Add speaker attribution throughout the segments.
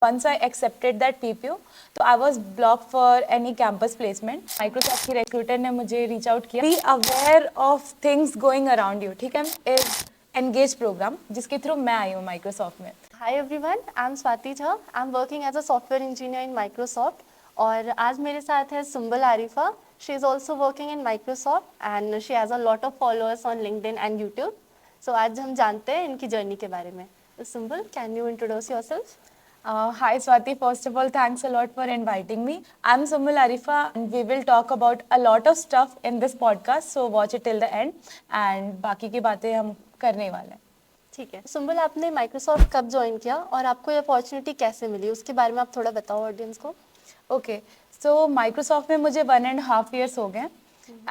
Speaker 1: Once I accepted that PPO, तो I was blocked for any campus placement. Microsoft की recruiter ने मुझे reach out किया. Be aware of things going around you. ठीक है? Is Engage program जिसके through मैं आई हूँ Microsoft में.
Speaker 2: Hi everyone, I'm Swati Jha. I'm working as a software engineer in Microsoft. और आज मेरे साथ है Sumbul Arifa. She is also working in Microsoft and she has a lot of followers on LinkedIn and YouTube. So आज हम जानते हैं इनकी जर्नी के बारे में. So Sumbal, can you introduce yourself?
Speaker 1: Hi Swati, first of all, thanks a lot for inviting me. I'm Sumbal Arifa and we will talk about a lot of stuff in this podcast, so watch it till the end and बाकी की बातें हम करने वाले हैं.
Speaker 2: ठीक है. सुम्बल, आपने माइक्रोसॉफ्ट कब ज्वाइन किया और आपको ये अपॉर्चुनिटी कैसे मिली, उसके बारे में आप थोड़ा बताओ ऑडियंस को.
Speaker 1: ओके, सो माइक्रोसॉफ्ट में मुझे 1.5 years हो गए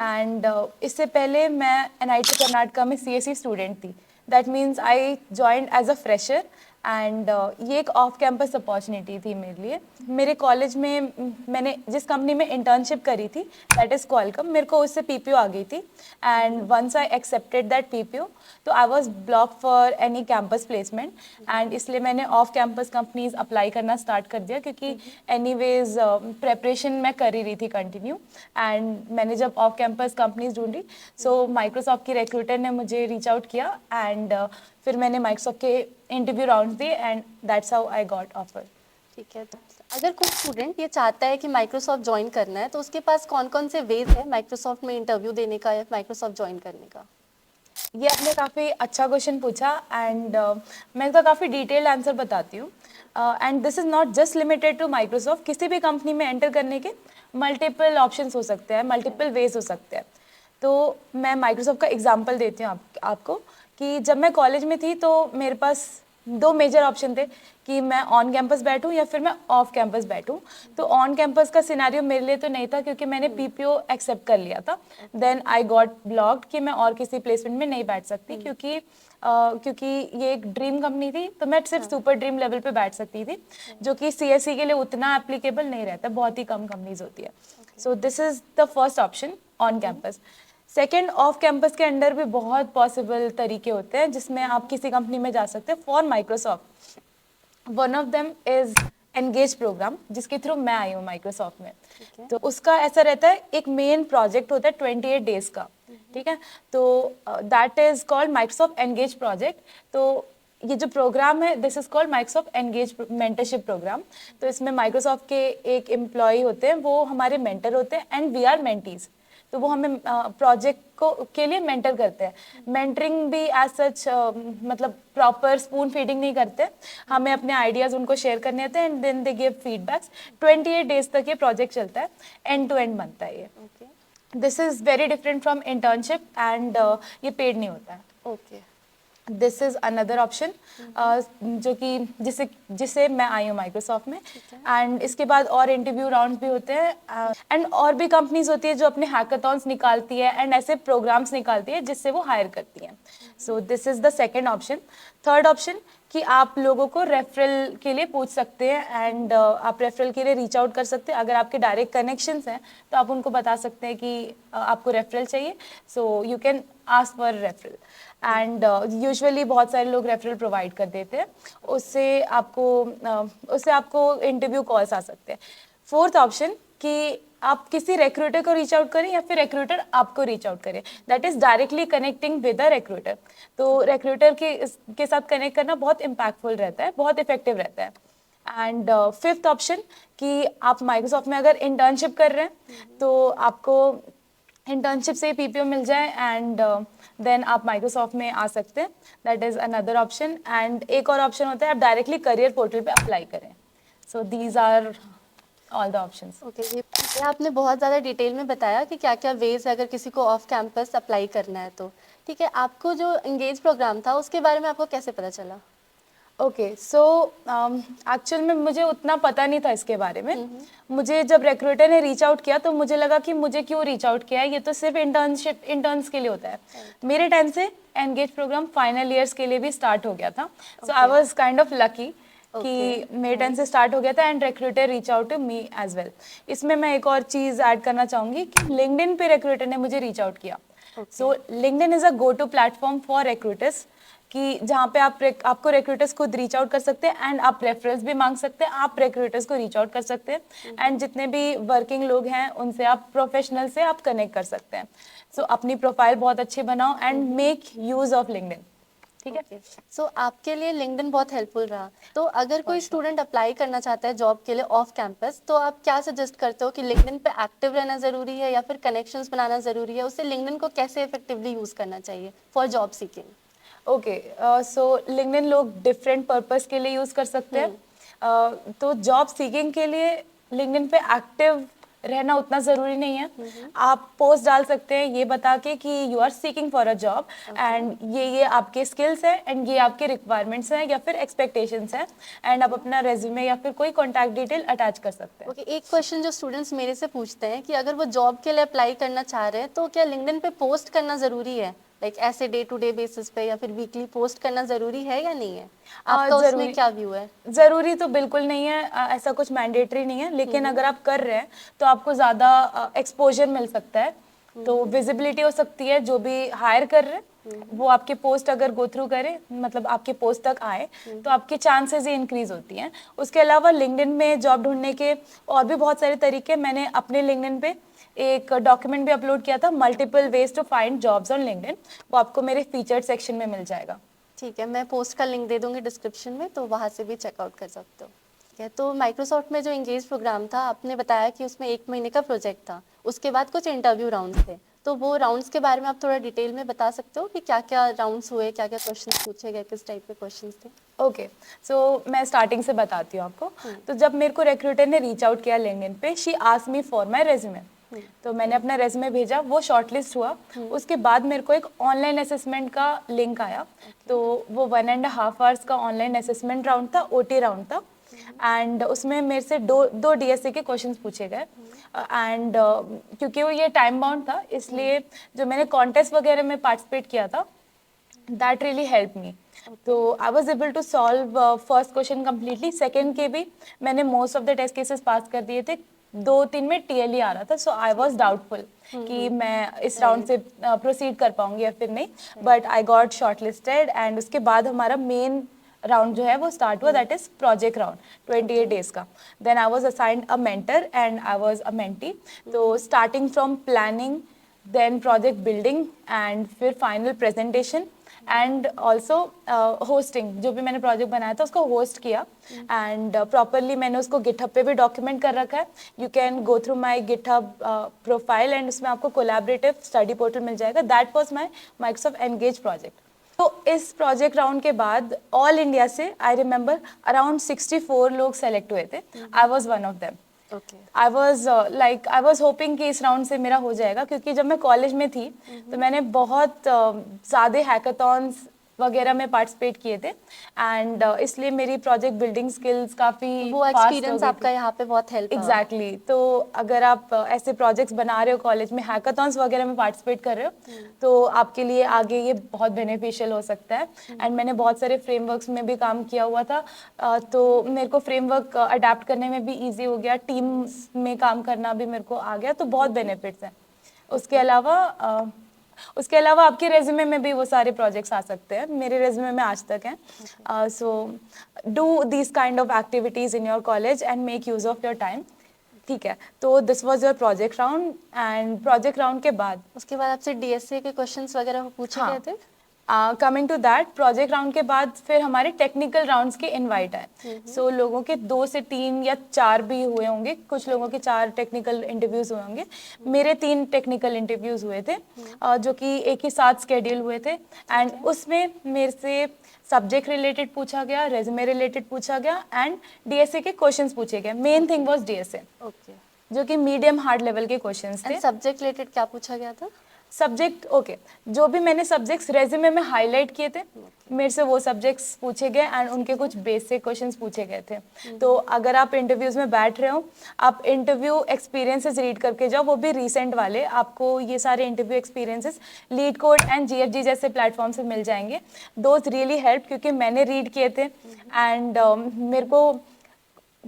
Speaker 1: एंड इससे पहले मैं NIT कर्नाटका में CSE स्टूडेंट थी. That means I joined as a fresher and ये एक ऑफ कैंपस अपॉर्चुनिटी थी मेरे लिए. मेरे कॉलेज में मैंने जिस कंपनी में इंटर्नशिप करी थी दैट इज़ क्वालकॉम, मेरे को उससे PPO आ गई थी and once I accepted that PPO तो I was block for any campus placement and इसलिए मैंने ऑफ कैंपस कंपनीज अप्लाई करना स्टार्ट कर दिया क्योंकि एनीवेज प्रेपरेशन मैं कर ही रही थी कंटिन्यू. एंड मैंने जब ऑफ कैंपस कंपनीज ढूंढी सो माइक्रोसॉफ्ट की रिक्रूटर ने मुझे रीच आउट किया एंड फिर मैंने माइक्रोसॉफ्ट के इंटरव्यू राउंड दिए and that's how I got offer.
Speaker 2: ठीक है. तो अगर कोई स्टूडेंट ये चाहता है कि माइक्रोसॉफ्ट ज्वाइन करना है तो उसके पास कौन कौन से वेज है माइक्रोसॉफ्ट में इंटरव्यू देने का या माइक्रोसॉफ्ट ज्वाइन करने का?
Speaker 1: ये आपने काफ़ी अच्छा क्वेश्चन पूछा एंड मैं इसका काफ़ी डिटेल्ड आंसर बताती हूँ. And this is not just limited to Microsoft. किसी भी कंपनी में एंटर करने के मल्टीपल ऑप्शंस हो सकते हैं, मल्टीपल वेज हो सकते हैं. तो मैं माइक्रोसॉफ्ट का एग्जांपल देती हूँ आपको कि जब मैं कॉलेज में थी तो मेरे पास 2 मेजर ऑप्शन थे कि मैं ऑन कैंपस बैठूं या फिर मैं ऑफ कैंपस बैठूं. तो ऑन कैंपस का सिनेरियो मेरे लिए तो नहीं था क्योंकि मैंने PPO एक्सेप्ट कर लिया था. देन आई गॉट ब्लॉक्ड कि मैं और किसी प्लेसमेंट में नहीं बैठ सकती क्योंकि ये एक ड्रीम कंपनी थी तो मैं सिर्फ सुपर ड्रीम लेवल पे बैठ सकती थी जो कि CSE के लिए उतना एप्लीकेबल नहीं रहता, बहुत ही कम कंपनीज होती है. So this is the first option on campus. Second, off campus के अंडर भी बहुत पॉसिबल तरीके होते हैं जिसमें आप किसी कंपनी में जा सकते हैं. For Microsoft one of them is engage program जिसके थ्रू मैं आई हूँ माइक्रोसॉफ्ट में. तो उसका ऐसा रहता है, एक मेन प्रोजेक्ट होता है 28 डेज का. ठीक है, तो that is called Microsoft engage project. तो ये जो प्रोग्राम है this is called Microsoft engage mentorship program. तो इसमें माइक्रोसॉफ्ट के एक एम्प्लॉय होते हैं, वो हमारे मेंटर होते हैं एंड वी आर मेंटीज. तो वो हमें प्रोजेक्ट को के लिए मेंटर करते हैं. मेंटरिंग भी एज सच मतलब प्रॉपर स्पून फीडिंग नहीं करते, हमें अपने आइडियाज़ उनको शेयर करने होते हैं and then they give feedbacks. 28 days तक ये प्रोजेक्ट चलता है, एंड टू एंड बनता है ये. This is very different from internship and ये पेड नहीं होता है.
Speaker 2: Okay.
Speaker 1: This is another option जो कि जिसे मैं आई हूँ माइक्रोसॉफ्ट में. एंड इसके बाद और इंटरव्यू राउंड भी होते हैं एंड और भी कंपनीज होती है जो अपने हैकाथॉन्स निकालती है एंड ऐसे प्रोग्राम्स निकालती है जिससे वो हायर करती हैं. So this is the second option. Third option कि आप लोगों को रेफरल के लिए पूछ सकते हैं एंड आप रेफरल के लिए रीच आउट कर सकते हैं. अगर आपके डायरेक्ट कनेक्शंस हैं तो आप उनको बता सकते हैं कि आपको रेफरल चाहिए, so you can ask for referral and usually बहुत सारे लोग रेफरल प्रोवाइड कर देते हैं. उससे आपको इंटरव्यू कॉल्स आ सकते हैं. फोर्थ ऑप्शन कि आप किसी रिक्रूटर को रीच आउट करें या फिर रिक्रूटर आपको रीच आउट करें, that is directly connecting with a recruiter. तो रिक्रूटर के साथ कनेक्ट करना बहुत इम्पैक्टफुल रहता है, बहुत इफेक्टिव रहता है. एंड फिफ्थ ऑप्शन कि आप माइक्रोसॉफ्ट में अगर इंटर्नशिप कर रहे हैं तो आपको इंटर्नशिप से PPO मिल जाए एंड देन आप माइक्रोसॉफ्ट में आ सकते हैं. That is another option. And एक और ऑप्शन होता है आप डायरेक्टली करियर पोर्टल पे अप्लाई करें. So these are all the options.
Speaker 2: Okay. ये आपने बहुत ज़्यादा डिटेल में बताया कि क्या क्या वेज है अगर किसी को ऑफ कैंपस अप्लाई करना है तो. ठीक है, आपको जो एंगेज प्रोग्राम था उसके बारे में आपको कैसे पता चला?
Speaker 1: ओके, सो एक्चुअल में मुझे उतना पता नहीं था इसके बारे में. मुझे जब रिक्रूटर ने रीच आउट किया तो मुझे लगा कि मुझे क्यों रीच आउट किया है, ये तो सिर्फ इंटर्न्स के लिए होता है. मेरे टाइम से एंगेज प्रोग्राम फाइनल ईयर्स के लिए भी स्टार्ट हो गया था. So I was kind of lucky कि मेरे टाइम से स्टार्ट हो गया था and recruiter reach out to me as well. इसमें मैं एक और चीज़ ऐड करना चाहूँगी कि लिंक्डइन पे रिक्रूटर ने मुझे रीच आउट किया. So LinkedIn is a go to platform for recruiters. कि जहाँ पे आपको रिक्रूटर्स खुद रीच आउट कर सकते हैं एंड आप रेफरेंस भी मांग सकते हैं, आप रिक्रूटर्स को रीच आउट कर सकते हैं एंड जितने भी वर्किंग लोग हैं उनसे आप प्रोफेशनल से आप कनेक्ट कर सकते हैं. सो अपनी प्रोफाइल बहुत अच्छी बनाओ and make use of LinkedIn. ठीक है.
Speaker 2: सो आपके लिए लिंक्डइन बहुत हेल्पफुल रहा. तो अगर कोई स्टूडेंट अप्लाई करना चाहता है जॉब के लिए ऑफ कैंपस, तो आप क्या सजेस्ट करते हो कि लिंक्डइन पे एक्टिव रहना ज़रूरी है या फिर कनेक्शंस बनाना ज़रूरी है? उससे लिंक्डइन को कैसे इफेक्टिवली यूज़ करना चाहिए for job seeking?
Speaker 1: Okay, so LinkedIn लोग डिफरेंट पर्पस के लिए यूज़ कर सकते हैं. तो जॉब सीकिंग के लिए लिंक्डइन पे एक्टिव रहना उतना ज़रूरी नहीं है. आप पोस्ट डाल सकते हैं ये बता के कि you are seeking for a job and ये आपके स्किल्स हैं एंड ये आपके रिक्वायरमेंट्स हैं या फिर एक्सपेक्टेशंस हैं एंड आप अपना रेज्यूमे या फिर कोई कॉन्टैक्ट डिटेल अटैच कर सकते हैं.
Speaker 2: ओके, एक क्वेश्चन जो स्टूडेंट्स मेरे से पूछते हैं कि अगर वो जॉब के लिए अप्लाई करना चाह रहे हैं तो क्या लिंक्डइन पे पोस्ट करना ज़रूरी है? लाइक ऐसे डे टू डे बेसिस पे या फिर वीकली पोस्ट करना ज़रूरी है या नहीं है? आपका उसमें क्या व्यू है?
Speaker 1: ज़रूरी तो बिल्कुल नहीं है, ऐसा कुछ मैंडेटरी नहीं है, लेकिन अगर आप कर रहे हैं तो आपको ज़्यादा एक्सपोजर मिल सकता है, तो विजिबिलिटी हो सकती है. जो भी हायर कर रहे हैं वो आपके पोस्ट अगर गो थ्रू करे, मतलब आपके पोस्ट तक आए, तो आपके चांसेस ही इंक्रीज होती हैं. उसके अलावा लिंक्डइन में जॉब ढूंढने के और भी बहुत सारे तरीके. मैंने अपने लिंक्डइन पे एक डॉक्यूमेंट भी अपलोड किया था, multiple ways to find jobs on LinkedIn. वो आपको मेरे फीचर्ड सेक्शन में मिल जाएगा.
Speaker 2: ठीक है, मैं पोस्ट का लिंक दे दूंगी डिस्क्रिप्शन में, तो वहाँ से भी चेकआउट कर सकते हो. ठीक है, तो माइक्रोसॉफ्ट में जो एंगेज प्रोग्राम था, आपने बताया कि उसमें 1 महीने का प्रोजेक्ट था, उसके बाद कुछ इंटरव्यू राउंड्स थे. तो वो राउंड्स के बारे में आप थोड़ा डिटेल में बता सकते हो कि क्या क्या राउंड्स हुए, क्या क्या क्वेश्चन पूछे गए, किस टाइप के क्वेश्चन थे?
Speaker 1: ओके, सो मैं स्टार्टिंग से बताती हूँ आपको. तो जब मेरे को रिक्रूटर ने रीच आउट किया लिंक्डइन पे, she asked me for my resume. तो मैंने अपना रेज्यूमे भेजा, वो शॉर्टलिस्ट हुआ. उसके बाद मेरे को एक ऑनलाइन असेसमेंट का लिंक आया. तो वो 1.5 आवर्स का ऑनलाइन असेसमेंट राउंड था, ओटी राउंड था. एंड उसमें मेरे से दो डीएसए के क्वेश्चंस पूछे गए. एंड क्योंकि वो ये टाइम बाउंड था, इसलिए जो मैंने कॉन्टेस्ट वगैरह में पार्टिसिपेट किया था, दैट रियली हेल्प मी. तो I was able to solve first question completely. Second के भी मैंने most of the test cases pass कर दिए थे. 2-3 में टीएलई आ रहा था, सो आई वॉज डाउटफुल कि मैं इस राउंड से प्रोसीड कर पाऊंगी या फिर नहीं. But I got short listed and उसके बाद हमारा मेन राउंड जो है वो स्टार्ट हुआ, that is project round 28 days का. Then I was assigned a mentor and I was a mentee. तो starting from planning, then project building and फिर final presentation and also hosting. जो भी मैंने प्रोजेक्ट बनाया था उसको होस्ट किया एंड प्रॉपरली मैंने उसको गिटहब पे भी डॉक्यूमेंट कर रखा है. You can go through my GitHub profile and उसमें आपको कोलैबोरेटिव स्टडी पोर्टल मिल जाएगा. That was my Microsoft engage project. तो इस प्रोजेक्ट राउंड के बाद ऑल इंडिया से आई रिमेंबर अराउंड 64 लोग सेलेक्ट हुए थे. I was one of them. I was hoping कि इस राउंड से मेरा हो जाएगा, क्योंकि जब मैं कॉलेज में थी तो मैंने बहुत ज़्यादा हैकाथॉन्स वगैरह में पार्टिसिपेट किए थे एंड इसलिए मेरी प्रोजेक्ट बिल्डिंग स्किल्स काफ़ी
Speaker 2: वो एक्सपीरियंस आपका यहाँ पे बहुत हेल्प
Speaker 1: एग्जैक्टली. तो अगर आप ऐसे प्रोजेक्ट्स बना रहे हो कॉलेज में, हैकाथॉन्स वगैरह में पार्टिसिपेट कर रहे हो, तो आपके लिए आगे ये बहुत बेनिफिशियल हो सकता है. एंड मैंने बहुत सारे फ्रेमवर्क्स में भी काम किया हुआ था, तो मेरे को फ्रेमवर्क अडेप्ट करने में भी ईजी हो गया, टीम्स में काम करना भी मेरे को आ गया, तो बहुत बेनिफिट्स हैं. उसके अलावा आपके रेज्यूमे में भी वो सारे प्रोजेक्ट्स आ सकते हैं. मेरे रेज्यूमे में आज तक हैं. So do this kind of activities in your college and make use of your time. ठीक है, तो this was your project round. And project round के बाद
Speaker 2: उसके बाद आपसे डीएसए के क्वेश्चंस वगैरह पूछे गए थे.
Speaker 1: Coming to that, project round के बाद फिर हमारे टेक्निकल राउंड्स के इनवाइट आए. सो लोगों के 2 से 3 या 4 भी हुए होंगे, कुछ लोगों के 4 टेक्निकल इंटरव्यूज हुए होंगे. मेरे 3 टेक्निकल इंटरव्यूज हुए थे, जो कि एक ही साथ स्केड्यूल हुए थे. एंड उसमें मेरे से सब्जेक्ट रिलेटेड पूछा गया, रेज्यूमे रिलेटेड पूछा गया एंड डीएसए के क्वेश्चंस पूछे गए. मेन थिंग वाज डीएसए, जो कि मीडियम हार्ड लेवल के क्वेश्चंस थे.
Speaker 2: सब्जेक्ट रिलेटेड क्या पूछा गया था?
Speaker 1: सब्जेक्ट जो भी मैंने सब्जेक्ट्स रेज्यूमे में हाईलाइट किए थे, मेरे से वो सब्जेक्ट्स पूछे गए एंड उनके कुछ बेसिक क्वेश्चंस पूछे गए थे. तो अगर आप इंटरव्यूज में बैठ रहे हो, आप इंटरव्यू एक्सपीरियंसेस रीड करके जाओ, वो भी रीसेंट वाले. आपको ये सारे interview experiences leet code and GFG जैसे प्लेटफॉर्म से मिल जाएंगे. दोज रियली हेल्प, क्योंकि मैंने रीड किए थे एंड मेरे को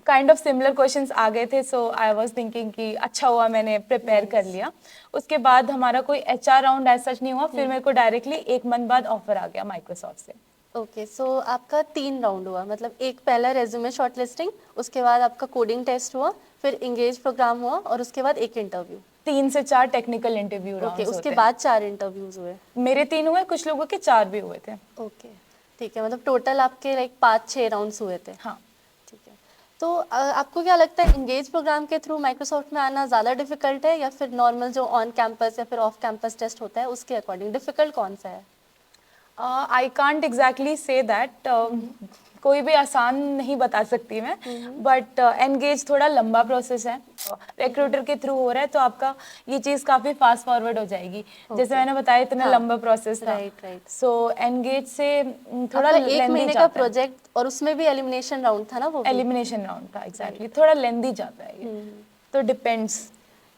Speaker 1: काइंड ऑफ सिमिलर क्वेश्चंस आ गए थे. सो आई वाज थिंकिंग कि अच्छा हुआ मैंने प्रिपेयर कर लिया. उसके बाद हमारा कोई एचआर राउंड ऐसा सच नहीं हुआ. फिर मेरे को डायरेक्टली 1 मंथ बाद ऑफर आ गया माइक्रोसॉफ्ट से.
Speaker 2: ओके, सो आपका 3 राउंड हुआ, मतलब एक पहला रेज्यूमे शॉर्टलिस्टिंग, उसके बाद आपका कोडिंग टेस्ट हुआ, फिर इंगेज प्रोग्राम हुआ और उसके बाद एक इंटरव्यू।
Speaker 1: 3 से 4 टेक्निकल इंटरव्यू
Speaker 2: ओके,
Speaker 1: राउंड्स
Speaker 2: उसके
Speaker 1: होते
Speaker 2: बाद 4 इंटरव्यूज हुए।
Speaker 1: हैं। मेरे 3 हुए, कुछ लोगों के 4 भी हुए थे।
Speaker 2: ओके, ठीक है, मतलब टोटल आपके लाइक 5-6 राउंड्स हुए थे।
Speaker 1: हाँ।
Speaker 2: ठीक है, तो आपको क्या लगता है इंगेज प्रोग्राम के थ्रू माइक्रोसॉफ्ट में आना ज़्यादा डिफिकल्ट है या फिर नॉर्मल जो ऑन कैंपस या फिर ऑफ कैंपस टेस्ट होता है उसके अकॉर्डिंग डिफिकल्ट कौन सा है?
Speaker 1: I can't exactly say that, कोई भी आसान नहीं बता सकती मैं, बट एनगेज थोड़ा लंबा प्रोसेस है। रिक्रूटर के थ्रू हो रहा है तो आपका ये चीज़ काफ़ी फास्ट फॉरवर्ड हो जाएगी। जैसे मैंने बताया इतना
Speaker 2: हाँ,
Speaker 1: लंबा प्रोसेस था।
Speaker 2: Right right.
Speaker 1: सो एनगेज से थोड़ा
Speaker 2: आपका 1
Speaker 1: लेंदी
Speaker 2: महीने का
Speaker 1: जाता है।
Speaker 2: प्रोजेक्ट और उसमें भी एलिमिनेशन राउंड था ना वो भी?
Speaker 1: एलिमिनेशन राउंड था, एग्जैक्टली। थोड़ा लेंदी जाता है ये, तो डिपेंड्स।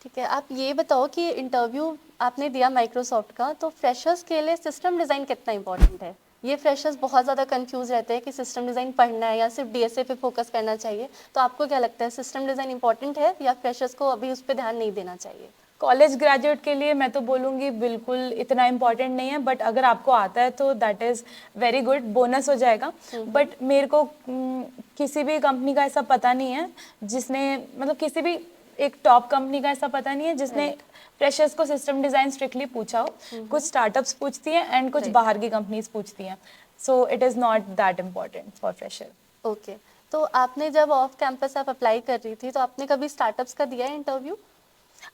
Speaker 2: ठीक है, आप ये बताओ कि इंटरव्यू आपने दिया माइक्रोसॉफ्ट का, तो फ्रेशर्स के लिए सिस्टम डिज़ाइन कितना इंपॉर्टेंट है? ये फ्रेशर्स बहुत ज़्यादा कंफ्यूज रहते हैं कि सिस्टम डिज़ाइन पढ़ना है या सिर्फ डीएसए पे फोकस करना चाहिए, तो आपको क्या लगता है सिस्टम डिज़ाइन इंपॉर्टेंट है या फ्रेशर्स को अभी उस पर ध्यान नहीं देना चाहिए?
Speaker 1: कॉलेज ग्रेजुएट के लिए मैं तो बोलूँगी बिल्कुल इतना इम्पोर्टेंट नहीं है, बट अगर आपको आता है तो that is very good, bonus हो जाएगा। बट मेरे को किसी भी कंपनी का ऐसा पता नहीं है जिसने, मतलब किसी भी एक टॉप कंपनी का ऐसा पता नहीं है जिसने फ्रेशर्स को सिस्टम डिज़ाइन स्ट्रिक्टली पूछा हो। कुछ स्टार्टअप्स पूछती हैं एंड कुछ बाहर की कंपनीज पूछती हैं, so it is not that important for fresher.
Speaker 2: Okay, तो आपने जब ऑफ कैंपस आप अप्लाई कर रही थी तो आपने कभी स्टार्टअप्स का दिया है इंटरव्यू?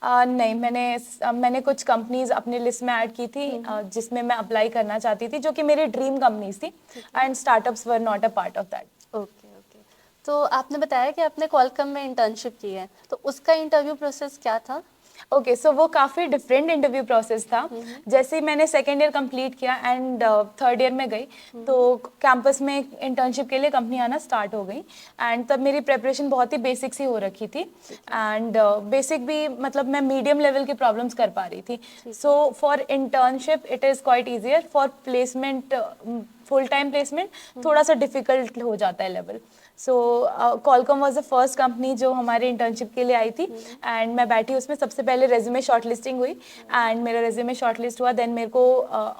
Speaker 1: नहीं, मैंने कुछ कंपनीज अपने लिस्ट में ऐड की थी जिसमें मैं अप्लाई करना चाहती थी, जो कि मेरी ड्रीम कंपनीज थी, and startups were not a part of that.
Speaker 2: Okay okay, तो आपने बताया कि आपने क्वालकॉम में इंटर्नशिप की है, तो उसका इंटरव्यू प्रोसेस क्या था?
Speaker 1: ओके, सो वो काफ़ी डिफरेंट इंटरव्यू प्रोसेस था। जैसे ही मैंने सेकेंड ईयर कंप्लीट किया एंड थर्ड ईयर में गई, तो कैंपस में इंटर्नशिप के लिए कंपनी आना स्टार्ट हो गई, एंड तब मेरी प्रेपरेशन बहुत ही बेसिक सी हो रखी थी, एंड बेसिक भी मतलब मैं मीडियम लेवल की प्रॉब्लम्स कर पा रही थी। So for internship it is quite easier, for placement, full time placement थोड़ा सा डिफिकल्ट हो जाता है level. So Qualcomm was the first company जो हमारे इंटर्नशिप के लिए आई थी, एंड मैं बैठी उसमें। सबसे पहले रेज्यूमे शॉर्टलिस्टिंग हुई एंड मेरा रेज्यूमे शॉर्टलिस्ट हुआ, देन मेरे को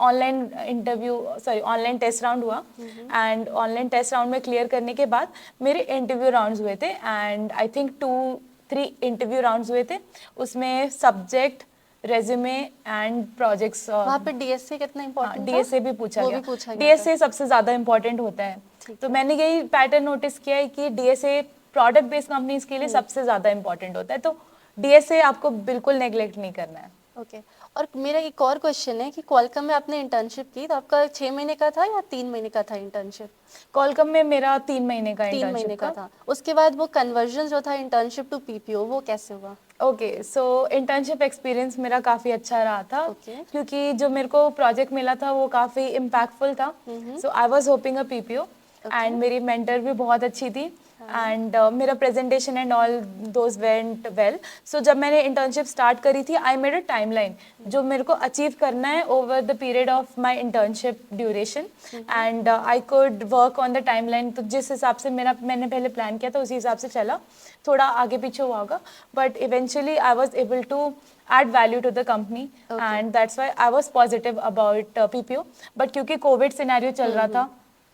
Speaker 1: ऑनलाइन टेस्ट राउंड हुआ, एंड ऑनलाइन टेस्ट राउंड में क्लियर करने के बाद मेरे इंटरव्यू राउंड्स हुए थे, and I think 2-3 interview rounds हुए थे। उसमें सब्जेक्ट, रेज्यूमे एंड प्रोजेक्ट्स,
Speaker 2: वहाँ पे डीएसए कितना इंपॉर्टेंट था?
Speaker 1: डीएसए भी पूछा
Speaker 2: वो
Speaker 1: गया।
Speaker 2: भी पूछा गया
Speaker 1: डीएसए सबसे ज़्यादा इंपॉर्टेंट होता है, तो मैंने यही पैटर्न नोटिस किया है कि डीएसए प्रोडक्ट बेस्ड कंपनीज के लिए सबसे ज़्यादा इंपॉर्टेंट होता है, तो डीएसए आपको बिल्कुल नेग्लेक्ट नहीं करना है।
Speaker 2: ओके, और मेरा एक और क्वेश्चन है कि क्वालकॉम में आपने इंटर्नशिप की तो आपका 6 महीने का था या 3 महीने का था इंटर्नशिप?
Speaker 1: कॉलकम में मेरा 3 महीने का
Speaker 2: 3 महीने
Speaker 1: इंटर्नशिप
Speaker 2: का
Speaker 1: का।
Speaker 2: था। उसके बाद वो कन्वर्जन जो था इंटर्नशिप टू पीपीओ वो कैसे हुआ?
Speaker 1: ओके, सो इंटर्नशिप एक्सपीरियंस मेरा काफ़ी अच्छा रहा था,
Speaker 2: Okay.
Speaker 1: क्योंकि जो मेरे को प्रोजेक्ट मिला था वो काफ़ी इम्पैक्टफुल था। So I was hoping a PPO, and मेरी मेंटर भी बहुत अच्छी थी, एंड मेरा presentation and all those went well. So जब मैंने इंटर्नशिप स्टार्ट करी थी, आई मेड अ टाइमलाइन जो मेरे को अचीव करना है over the period of my internship duration, and I could work on the timeline. तो जिस हिसाब से मैंने पहले प्लान किया था उसी हिसाब से चला, थोड़ा आगे पीछे हुआ होगा, but eventually I was able to add value to the company, and that's why I was positive about PPO. But क्योंकि कोविड सिनेरियो चल रहा था,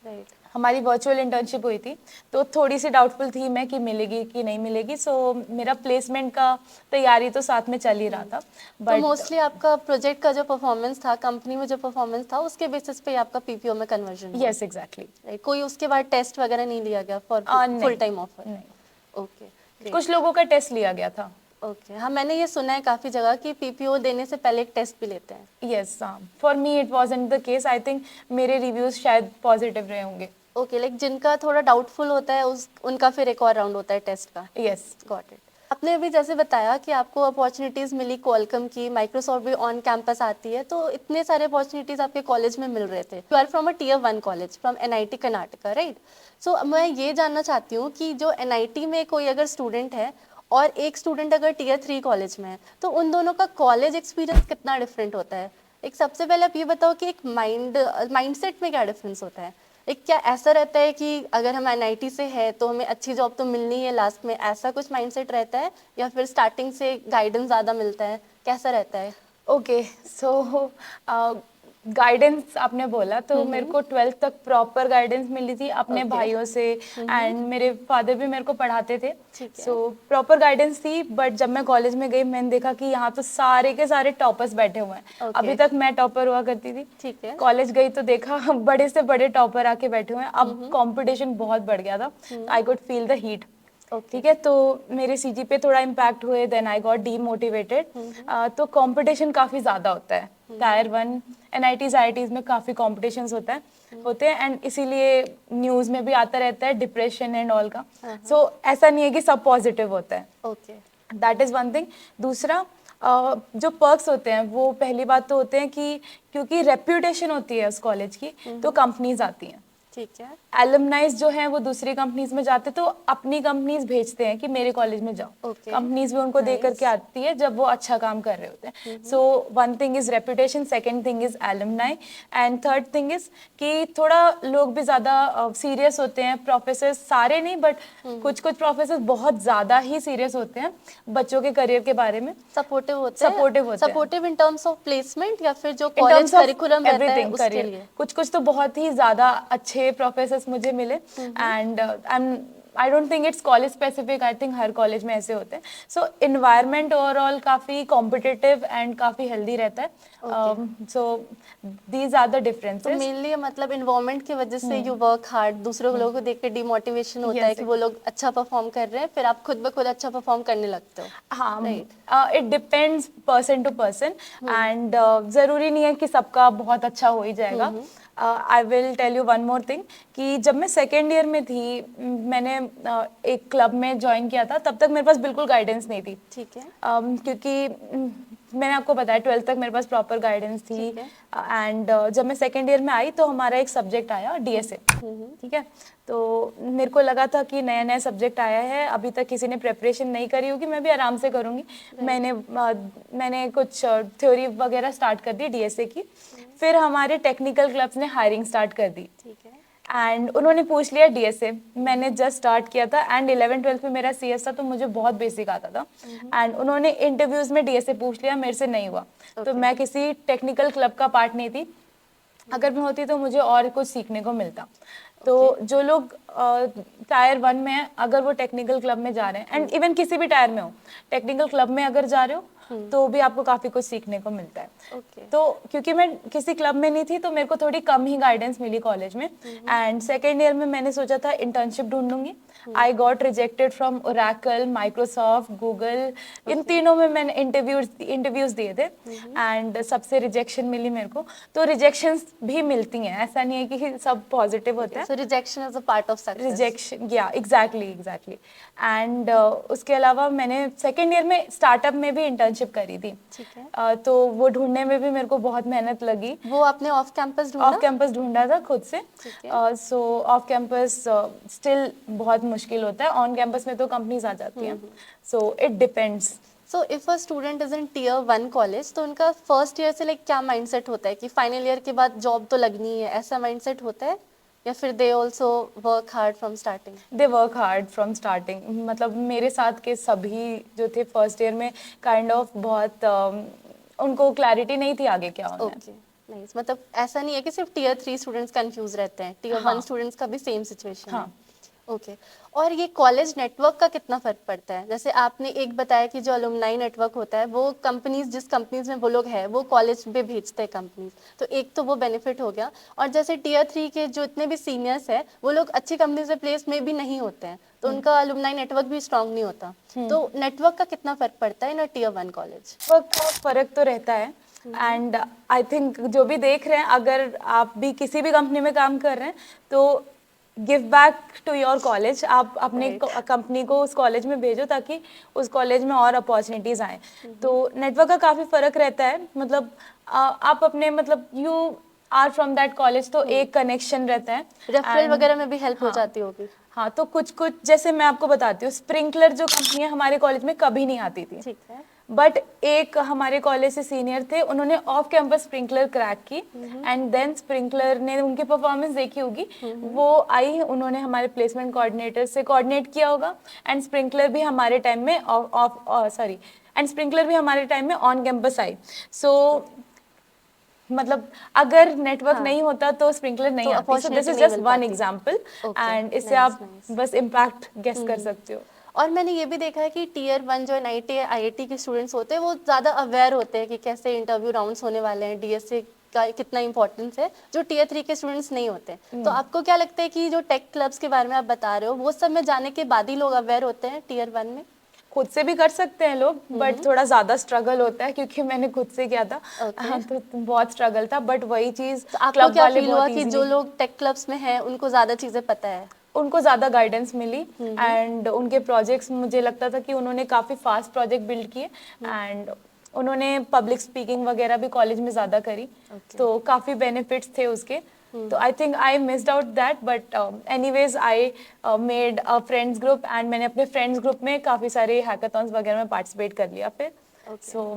Speaker 2: राइट,
Speaker 1: हमारी वर्चुअल इंटर्नशिप हुई थी, तो थोड़ी सी डाउटफुल थी मैं कि मिलेगी कि नहीं मिलेगी। सो मेरा प्लेसमेंट का तैयारी तो साथ में चल ही रहा था,
Speaker 2: तो
Speaker 1: बट
Speaker 2: मोस्टली आपका प्रोजेक्ट का जो परफॉर्मेंस था, कंपनी में जो परफॉर्मेंस था उसके बेसिस पे आपका पीपीओ में कन्वर्जन हुआ?
Speaker 1: Yes exactly.
Speaker 2: Right, कोई उसके बाद टेस्ट वगैरह नहीं लिया गया फॉर
Speaker 1: नहीं,
Speaker 2: फुल टाइम ऑफर?
Speaker 1: नहीं,
Speaker 2: ओके,
Speaker 1: कुछ लोगों का टेस्ट लिया गया था।
Speaker 2: ओके, हाँ मैंने ये सुना है काफ़ी जगह कि पीपीओ देने से पहले एक टेस्ट भी लेते हैं।
Speaker 1: यस, हाँ, for me it wasn't the case. I think मेरे रिव्यूज शायद पॉजिटिव रहे होंगे।
Speaker 2: ओके, लाइक जिनका थोड़ा डाउटफुल होता है उनका फिर एक और राउंड होता है टेस्ट का।
Speaker 1: Yes,
Speaker 2: got it. आपने अभी जैसे बताया कि आपको अपॉर्चुनिटीज़ मिली क्वालकॉम की, माइक्रोसॉफ्ट भी ऑन कैंपस आती है, तो इतने सारे अपॉर्चुनिटीज़ आपके कॉलेज में मिल रहे थे। You are from a tier 1 college from NIT Karnataka, right? So मैं ये जानना चाहती हूँ कि जो एनआईटी में कोई अगर स्टूडेंट है और एक स्टूडेंट अगर टियर 3 कॉलेज में है, तो उन दोनों का कॉलेज एक्सपीरियंस कितना डिफरेंट होता है? एक सबसे पहले आप ये बताओ कि एक माइंडसेट में क्या डिफरेंस होता है? एक क्या ऐसा रहता है कि अगर हम एनआईटी से है तो हमें अच्छी जॉब तो मिलनी है लास्ट में, ऐसा कुछ माइंडसेट रहता है, या फिर स्टार्टिंग से गाइडेंस ज़्यादा मिलता है, कैसा रहता है?
Speaker 1: ओके, सो गाइडेंस आपने बोला तो मेरे को 12th तक प्रॉपर गाइडेंस मिली थी अपने भाइयों से, एंड मेरे फादर भी मेरे को पढ़ाते थे,
Speaker 2: ठीक है।
Speaker 1: सो प्रॉपर गाइडेंस थी। बट जब मैं कॉलेज में गई मैंने देखा कि यहाँ तो सारे के सारे टॉपर्स बैठे हुए हैं।
Speaker 2: Okay.
Speaker 1: अभी तक मैं टॉपर हुआ करती थी,
Speaker 2: ठीक है।
Speaker 1: कॉलेज गई तो देखा बड़े से बड़े टॉपर आके बैठे हुए हैं। अब कंपटीशन बहुत बढ़ गया था, I could feel the heat. ठीक है, तो मेरे सीजी पे थोड़ा इम्पैक्ट हुए, देन आई गॉट डीमोटिवेटेड। तो कंपटीशन काफ़ी ज़्यादा होता है टायर 1 एनआईटीज आईआईटीज में, काफ़ी कॉम्पिटिशन्स होते हैं एंड इसीलिए न्यूज़ में भी आता रहता है डिप्रेशन एंड ऑल का। सो ऐसा नहीं है कि सब पॉजिटिव होता है,
Speaker 2: okay.
Speaker 1: That is one thing. दूसरा जो पर्क्स होते हैं वो पहली बात तो होते हैं कि क्योंकि रेप्यूटेशन होती है उस कॉलेज की तो कंपनीज आती हैं।
Speaker 2: ठीक है।
Speaker 1: एलुमनाइज जो हैं वो दूसरी कंपनीज में जाते तो अपनी कंपनीज भेजते हैं कि मेरे कॉलेज में जाओ।
Speaker 2: Okay.
Speaker 1: कंपनीज भी उनको दे करके आती है जब वो अच्छा काम कर रहे होते हैं। So one thing is reputation, second thing is alumni, and third thing is कि थोड़ा लोग भी ज़्यादा सीरियस होते हैं। प्रोफेसर सारे नहीं बट कुछ कुछ प्रोफेसर बहुत ज़्यादा ही सीरियस होते हैं बच्चों के करियर के बारे में।
Speaker 2: सपोर्टिव होते हैं।
Speaker 1: सपोर्टिव होते हैं।
Speaker 2: Supportive in terms of placement या फिर जो
Speaker 1: In
Speaker 2: college
Speaker 1: terms of
Speaker 2: curriculum रहता है
Speaker 1: everything,
Speaker 2: उसके
Speaker 1: career.
Speaker 2: लिए?
Speaker 1: कुछ कुछ तो बहुत ही ज्यादा अच्छे प्रोफेसर्स मुझे मिले, and I don't think it's college specific, I think her college में ऐसे होते हैं। सो इन्वायरमेंट ओवरऑल काफी कॉम्पिटिटिव एंड काफी हेल्दी रहता है। सो दीज आर द
Speaker 2: तो
Speaker 1: डिफरेंसेस।
Speaker 2: मेनली मतलब इन्वायरमेंट की वजह से यू वर्क हार्ड, दूसरे लोगों को देख के डिमोटिवेशन होता है
Speaker 1: Yes,
Speaker 2: कि वो लोग अच्छा परफॉर्म कर रहे हैं, फिर आप खुद ब खुद अच्छा परफॉर्म करने लगते हो।
Speaker 1: हाँ,
Speaker 2: Right.
Speaker 1: It depends person to person, and ज़रूरी नहीं है कि सबका बहुत अच्छा हो ही जाएगा। I will tell you one more thing कि जब मैं सेकेंड ईयर में थी मैंने एक क्लब में ज्वाइन किया था, तब तक मेरे पास बिल्कुल गाइडेंस नहीं थी।
Speaker 2: ठीक है।
Speaker 1: क्योंकि मैंने आपको बताया 12th तक मेरे पास प्रॉपर गाइडेंस थी,
Speaker 2: ठीक है।
Speaker 1: एंड जब मैं सेकेंड ईयर में आई तो हमारा एक सब्जेक्ट आया डीएसए। ठीक है, तो मेरे को लगा था कि नया नया सब्जेक्ट आया है, अभी तक किसी ने प्रेपरेशन नहीं करी होगी, मैं भी आराम से करूँगी। मैंने कुछ थ्योरी वगैरह स्टार्ट कर दी डीएसए की। फिर हमारे टेक्निकल क्लब्स ने हायरिंग स्टार्ट कर दी,
Speaker 2: ठीक है।
Speaker 1: एंड उन्होंने पूछ लिया डीएसए। मैंने जस्ट स्टार्ट किया था एंड 11th-12th में मेरा सीएस था तो मुझे बहुत बेसिक आता था, एंड उन्होंने इंटरव्यूज में डीएसए पूछ लिया, मेरे से नहीं हुआ। तो मैं किसी टेक्निकल क्लब का पार्ट नहीं थी, अगर मैं होती तो मुझे और कुछ सीखने को मिलता। तो जो लोग टायर 1 में हैं, अगर वो टेक्निकल क्लब में जा रहे हैं, एंड इवन किसी भी टायर में हो, टेक्निकल क्लब में अगर जा रहे हो तो भी आपको काफ़ी कुछ सीखने को मिलता है।
Speaker 2: ओके।
Speaker 1: तो क्योंकि मैं किसी क्लब में नहीं थी तो मेरे को थोड़ी कम ही गाइडेंस मिली कॉलेज में, एंड सेकेंड ईयर में मैंने सोचा था इंटर्नशिप ढूंढूंगी। I got rejected from Oracle, Microsoft, Google, इन तीनों में मैंने इंटरव्यूज दिए थे, एंड सबसे रिजेक्शन मिली मेरे को। तो रिजेक्शंस भी मिलती हैं, ऐसा नहीं है कि सब पॉजिटिव होता है।
Speaker 2: So rejection is a part of success.
Speaker 1: Rejection, या एग्जैक्टली। एंड उसके अलावा मैंने सेकेंड ईयर में स्टार्टअप में भी इंटर्नशिप करी थी।
Speaker 2: ठीक है।
Speaker 1: तो वो ढूंढने में भी मेरे को बहुत मेहनत लगी।
Speaker 2: वो आपने ऑफ कैंपस ढूंढा?
Speaker 1: ऑफ कैंपस ढूंढा था खुद से।
Speaker 2: ठीक है।
Speaker 1: सो ऑफ कैंपस स्टिल बहुत मुश्किल होता है, ऑन कैंपस में तो कंपनीज आ जाती हैं। So it depends.
Speaker 2: So if a student is in tier 1 college तो उनका फर्स्ट ईयर से लाइक क्या माइंडसेट होता है कि फाइनल ईयर के बाद जॉब तो लगनी है, ऐसा माइंडसेट होता है, या फिर they also work hard from starting?
Speaker 1: They work hard from starting. मतलब मेरे साथ के सभी जो थे फर्स्ट ईयर में काइंड ऑफ बहुत उनको क्लैरिटी नहीं थी आगे क्या होना है।
Speaker 2: Okay, nice. मतलब ऐसा नहीं है कि सिर्फ टियर 3 स्टूडेंट्स कंफ्यूज रहते हैं, टियर 1 स्टूडेंट्स का भी सेम सिचुएशन है।
Speaker 1: हाँ।
Speaker 2: ओके। और ये कॉलेज नेटवर्क का कितना फर्क पड़ता है? जैसे आपने एक बताया कि जो अलुमनाई नेटवर्क होता है वो कंपनीज, जिस कंपनीज में वो लोग हैं वो कॉलेज में भेजते हैं कंपनीज, तो एक तो वो बेनिफिट हो गया। और जैसे टियर 3 के जो इतने भी सीनियर्स हैं वो लोग अच्छी कंपनीज में प्लेस में भी नहीं होते हैं, तो उनका अलुमनाई नेटवर्क भी स्ट्रांग नहीं होता। तो नेटवर्क का कितना फर्क पड़ता है इन टियर 1 कॉलेज?
Speaker 1: फर्क तो रहता है, एंड आई थिंक जो भी देख रहे हैं, अगर आप भी किसी भी कंपनी में काम कर रहे हैं तो give back to your college. आप अपनी कंपनी को उस कॉलेज में भेजो ताकि उस कॉलेज में और अपॉर्चुनिटीज आए। तो नेटवर्क का काफ़ी फर्क रहता है। मतलब आप अपने मतलब you are from that college तो एक कनेक्शन रहता है।
Speaker 2: रेफरल वगैरह में भी हेल्प हो जाती होगी।
Speaker 1: हाँ, तो कुछ जैसे मैं आपको बताती हूँ, स्प्रिंकलर जो कंपनी है हमारे कॉलेज में कभी नहीं आती थी।
Speaker 2: ठीक है।
Speaker 1: बट एक हमारे कॉलेज से सीनियर थे, उन्होंने ऑफ कैंपस स्प्रिंकलर क्रैक की, एंड देन स्प्रिंकलर ने उनकी परफॉर्मेंस देखी होगी, वो आई, उन्होंने हमारे प्लेसमेंट कोऑर्डिनेटर से कोऑर्डिनेट किया होगा, एंड स्प्रिंकलर भी हमारे टाइम में ऑन कैंपस आई। सो मतलब अगर नेटवर्क नहीं होता तो स्प्रिंकलर नहीं
Speaker 2: तो
Speaker 1: आती, सो दिस
Speaker 2: opportunity
Speaker 1: इज
Speaker 2: नहीं
Speaker 1: जस्ट
Speaker 2: मिल
Speaker 1: वन
Speaker 2: पाती।
Speaker 1: एग्जांपल
Speaker 2: Okay,
Speaker 1: एंड इससे
Speaker 2: nice,
Speaker 1: आप
Speaker 2: nice.
Speaker 1: बस इम्पैक्ट गेस कर सकते हो।
Speaker 2: और मैंने ये भी देखा है कि टीयर 1 जो एनआईटी आईआईटी के स्टूडेंट्स होते हैं वो ज़्यादा अवेयर होते हैं कि कैसे इंटरव्यू राउंड्स होने वाले हैं, डीएसए का कितना इंपॉर्टेंस है, जो टीयर 3 के स्टूडेंट्स नहीं होते। तो आपको क्या लगता है कि जो टेक क्लब्स के बारे में आप बता रहे हो वो सब में जाने के बाद ही लोग अवेयर होते हैं टीयर 1 में?
Speaker 1: खुद से भी कर सकते हैं लोग, बट थोड़ा ज़्यादा स्ट्रगल होता है क्योंकि मैंने खुद से किया था।
Speaker 2: Okay.
Speaker 1: हाँ, तो बहुत स्ट्रगल था, बट वही चीज़
Speaker 2: तो आपको
Speaker 1: क्लब
Speaker 2: क्या
Speaker 1: वाले
Speaker 2: फील हुआ
Speaker 1: बहुत
Speaker 2: कि
Speaker 1: इजीली,
Speaker 2: जो लोग टेक क्लब्स में हैं उनको ज़्यादा चीज़ें पता है?
Speaker 1: उनको ज़्यादा गाइडेंस मिली एंड उनके प्रोजेक्ट्स मुझे लगता था कि उन्होंने काफ़ी फास्ट प्रोजेक्ट बिल्ड किए एंड उन्होंने पब्लिक स्पीकिंग वगैरह भी कॉलेज में ज़्यादा करी, तो काफ़ी बेनिफिट्स थे उसके। तो I think I missed out that, but anyways I made a friends group and मैंने अपने फ्रेंड्स ग्रुप में काफ़ी सारे हैकाथॉन्स वगैरह में पार्टिसिपेट कर लिया फिर। सो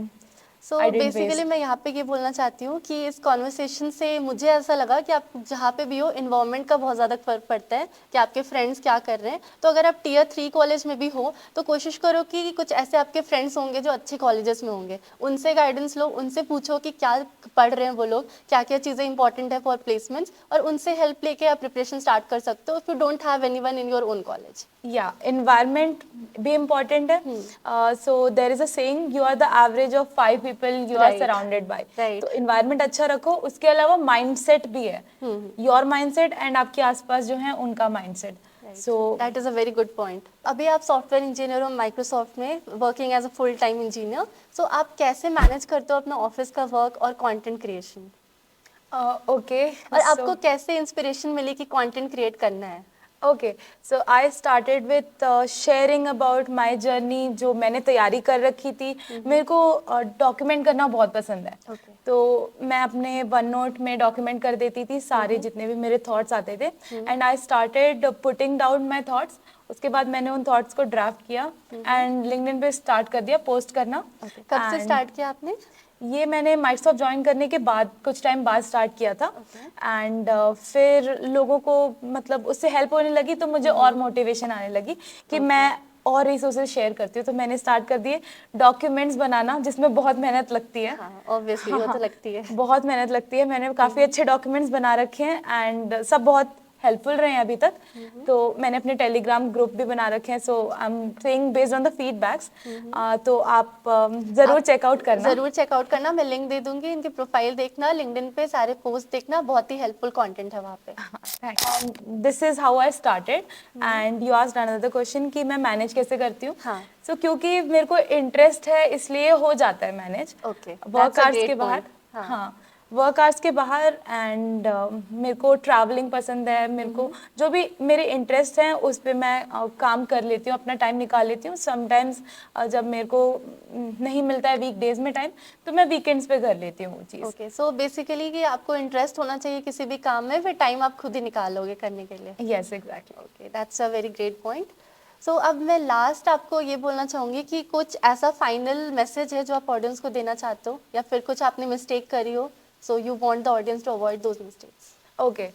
Speaker 2: सो
Speaker 1: आई डिडंट
Speaker 2: बेसिकली
Speaker 1: वेस्ट।
Speaker 2: मैं यहाँ पे ये बोलना चाहती हूँ कि इस कॉन्वर्सेशन से मुझे ऐसा लगा कि आप जहाँ पे भी हो इन्वायरमेंट का बहुत ज़्यादा फर्क पड़ता है कि आपके फ्रेंड्स क्या कर रहे हैं। तो अगर आप टीयर 3 कॉलेज में भी हो तो कोशिश करो कि कुछ ऐसे आपके फ्रेंड्स होंगे जो अच्छे कॉलेजेस में होंगे, उनसे गाइडेंस लो, उनसे पूछो कि क्या पढ़ रहे हैं वो लोग, क्या क्या चीज़ें इंपॉर्टेंट है फॉर प्लेसमेंट्स, और उनसे हेल्प लेके आप प्रिपरेशन स्टार्ट कर सकते हो if you don't have anyone in your own college.
Speaker 1: या एनवायरनमेंट भी इम्पोर्टेंट है, so there is a saying you are the average of 5 people you are
Speaker 2: Right.
Speaker 1: Surrounded by.
Speaker 2: Right.
Speaker 1: तो environment अच्छा रखो, उसके अलावा माइंडसेट भी है, योर माइंडसेट एंड आपके आसपास जो है उनका mindset. So
Speaker 2: that is a very good point. अभी आप सॉफ्टवेयर इंजीनियर हो माइक्रोसॉफ्ट में, working as a full time engineer. So आप कैसे मैनेज करते हो अपना ऑफिस का वर्क और कंटेंट क्रिएशन,
Speaker 1: ओके,
Speaker 2: और आपको कैसे इंस्पिरेशन मिली कि कंटेंट क्रिएट करना है?
Speaker 1: Okay, so I started with sharing about my journey, जो मैंने तैयारी कर रखी थी। मेरे को डॉक्यूमेंट करना बहुत पसंद है,
Speaker 2: Okay.
Speaker 1: तो मैं अपने वन नोट में डॉक्यूमेंट कर देती थी सारे जितने भी मेरे थॉट्स आते थे and I started putting down my thoughts. उसके बाद मैंने उन थॉट्स को ड्राफ्ट किया एंड लिंक्डइन पे स्टार्ट कर दिया पोस्ट करना।
Speaker 2: कब से
Speaker 1: And
Speaker 2: स्टार्ट किया आपने?
Speaker 1: ये मैंने माइक्रोसॉफ्ट ज्वाइन करने के बाद कुछ टाइम बाद स्टार्ट किया था एंड फिर लोगों को मतलब उससे हेल्प होने लगी, तो मुझे और मोटिवेशन आने लगी कि मैं और रिसोर्सेज शेयर करती हूँ। तो मैंने स्टार्ट कर दिए डॉक्यूमेंट्स बनाना, जिसमें बहुत मेहनत लगती है।
Speaker 2: हाँ, ऑब्वियसली वो तो लगती है।
Speaker 1: बहुत मेहनत लगती है। मैंने काफ़ी अच्छे डॉक्यूमेंट्स बना रखे हैं एंड सब बहुत हेल्पफुल रहे हैं अभी तक। तो मैंने अपने टेलीग्राम ग्रुप भी बना रखे हैं, so I am saying based on the feedbacks. तो आप ज़रूर चेकआउट करना।
Speaker 2: ज़रूर चेकआउट करना, मैं लिंक दे दूंगी, इनकी प्रोफाइल देखना, लिंक्डइन पे सारे पोस्ट देखना, बहुत ही हेल्पफुल कंटेंट है वहाँ पे।
Speaker 1: This is how I started and you asked another question कि मैं मैनेज कैसे करती हूँ।
Speaker 2: हाँ।
Speaker 1: सो क्योंकि मेरे को इंटरेस्ट है इसलिए हो जाता है manage.
Speaker 2: Okay,
Speaker 1: work
Speaker 2: that's a
Speaker 1: hours
Speaker 2: great
Speaker 1: के बाहर,
Speaker 2: point. हाँ।
Speaker 1: हाँ, वर्क आवर्स के बाहर एंड मेरे को ट्रैवलिंग पसंद है। मेरे को जो भी मेरे इंटरेस्ट हैं उस पर मैं काम कर लेती हूँ, अपना टाइम निकाल लेती हूँ। समटाइम्स जब मेरे को नहीं मिलता है वीक डेज में टाइम, तो मैं वीकेंड्स पे कर लेती हूँ वो चीज़।
Speaker 2: ओके, सो बेसिकली कि आपको इंटरेस्ट होना चाहिए किसी भी काम में, फिर टाइम आप खुद ही निकालोगे करने के लिए।
Speaker 1: Yes, exactly.
Speaker 2: Okay, that's a very great point. So अब मैं लास्ट आपको ये बोलना चाहूँगी कि कुछ ऐसा फाइनल मैसेज है जो आप ऑडियंस को देना चाहते हो, या फिर कुछ आपने मिस्टेक करी हो, so you want the audience to avoid those mistakes.
Speaker 1: Okay,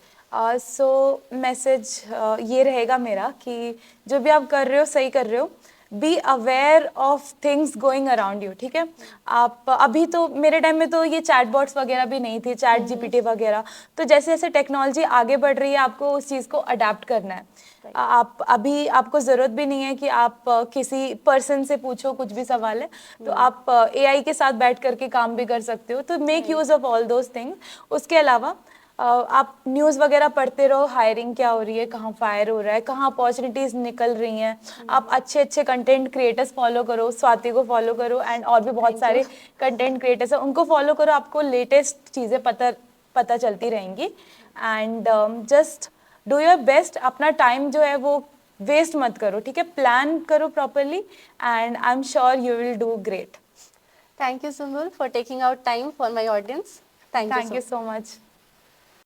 Speaker 1: so message ये रहेगा मेरा कि जो भी आप कर रहे हो सही कर रहे हो। Be aware of things going around you, ठीक है। आप अभी तो मेरे टाइम में तो ये चैटबॉट्स वगैरह भी नहीं थे, चैट जीपीटी वगैरह। तो जैसे जैसे टेक्नोलॉजी आगे बढ़ रही है आपको उस चीज़ को अडेप्ट करना है। आप अभी आपको ज़रूरत भी नहीं है कि आप किसी पर्सन से पूछो कुछ भी सवाल है, तो आप एआई के साथ बैठ करके काम भी कर सकते हो। तो make use of all those things. उसके अलावा आप न्यूज़ वगैरह पढ़ते रहो, हायरिंग क्या हो रही है, कहाँ फायर हो रहा है, कहाँ अपॉर्चुनिटीज़ निकल रही हैं। आप अच्छे अच्छे कंटेंट क्रिएटर्स फॉलो करो, स्वाति को फॉलो करो एंड और भी बहुत सारे कंटेंट क्रिएटर्स हैं, उनको फॉलो करो। आपको लेटेस्ट चीज़ें पता चलती रहेंगी and just do your best. अपना टाइम जो है वो वेस्ट मत करो, ठीक है। प्लान करो properly and I am sure you will do great.
Speaker 2: Thank you Sumbul for taking out time for my audience. Thank
Speaker 1: thank
Speaker 2: you
Speaker 1: you so much.